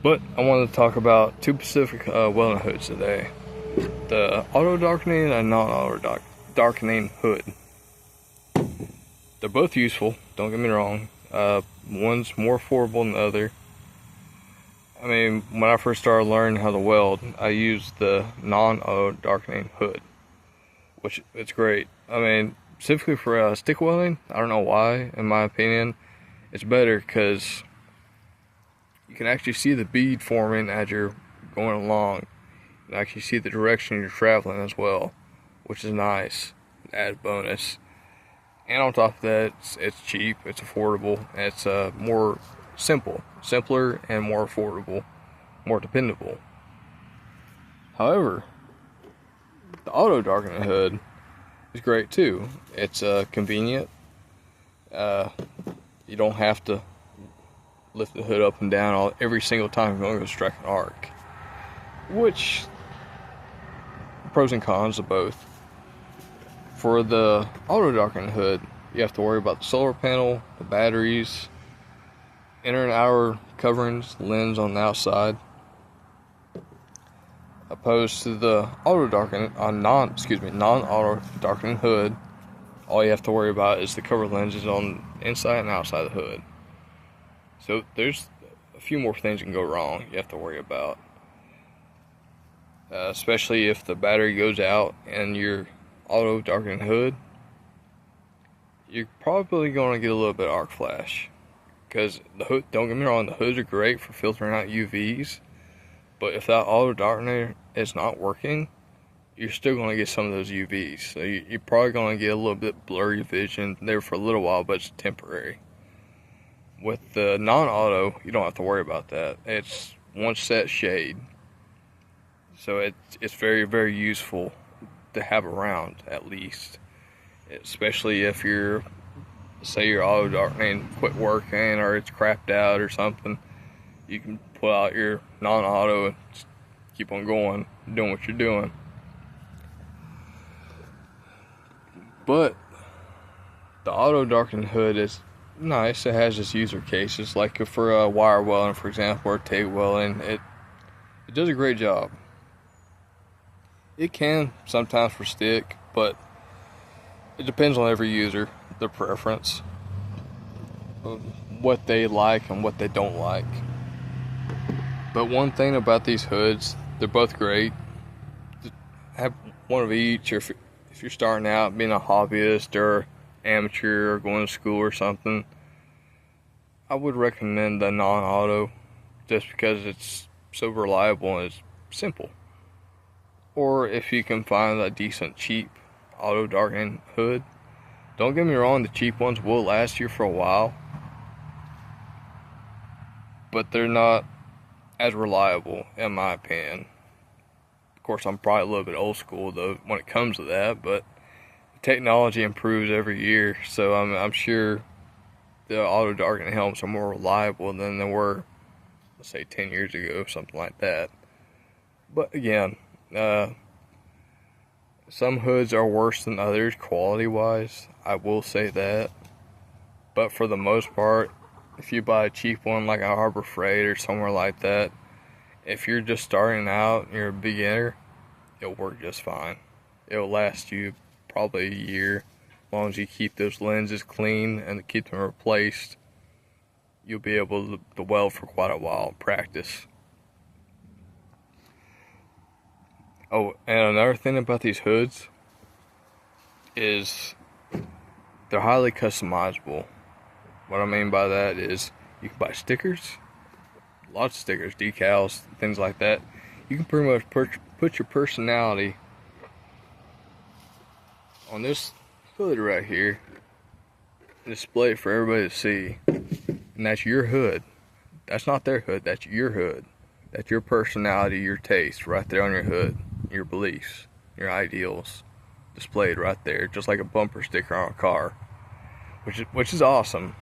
But I wanted to talk about two specific welding hoods today: the auto darkening and non-auto darkening hood. They're both useful, don't get me wrong. One's more affordable than the other. I mean, when I first started learning how to weld, I used the non-auto darkening hood, which it's great. I mean, specifically for stick welding, I don't know why, in my opinion, it's better because you can actually see the bead forming as you're going along. You can actually see the direction you're traveling as well, which is nice, added bonus. And on top of that, it's cheap, it's affordable, and it's more simpler and more affordable, more dependable. However, the auto darkening hood is great too. It's convenient. You don't have to lift the hood up and down every single time you're going to go strike an arc. Which, pros and cons of both. For the auto darkening hood, you have to worry about the solar panel, the batteries, inner and outer coverings, lens on the outside. Opposed to the non-auto darkening hood, all you have to worry about is the cover lenses on the inside and outside of the hood. So there's a few more things that can go wrong you have to worry about. Especially if the battery goes out and your auto darkening hood, you're probably going to get a little bit of arc flash. Because the hood, don't get me wrong, the hoods are great for filtering out UVs. But if that auto darkener is not working, you're still going to get some of those UVs. So you're probably going to get a little bit blurry vision there for a little while, but it's temporary. With the non-auto, you don't have to worry about that. It's one set shade. So it's very, very useful to have around, at least. Especially if say your auto darkening quit working or it's crapped out or something. You can pull out your non-auto and keep on going, doing what you're doing. But the auto darkening hood is nice. It has its user cases, like for wire welding, for example, or TIG welding. It does a great job. It can sometimes for stick, but it depends on every user, their preference, what they like and what they don't like. But one thing about these hoods, they're both great. Have one of each, or if you're starting out being a hobbyist or amateur or going to school or something, I would recommend the non-auto just because it's so reliable and it's simple. Or if you can find a decent cheap auto darkening hood, don't get me wrong, the cheap ones will last you for a while, but they're not as reliable in my opinion. Of course, I'm probably a little bit old school though when it comes to that, but technology improves every year, so I'm sure the auto darkening helmets are more reliable than they were, let's say 10 years ago, something like that. But again, some hoods are worse than others quality wise, I will say that. But for the most part, if you buy a cheap one like a Harbor Freight or somewhere like that, if you're just starting out and you're a beginner, it'll work just fine. It'll last you probably a year. As long as you keep those lenses clean and keep them replaced, you'll be able to weld for quite a while, practice. Oh, and another thing about these hoods is they're highly customizable. What I mean by that is you can buy stickers, lots of stickers, decals, things like that. You can pretty much put your personality on this hood right here and display it for everybody to see. And that's your hood. That's not their hood, that's your hood. That's your personality, your taste right there on your hood. Your beliefs, your ideals displayed right there, just like a bumper sticker on a car, which is awesome.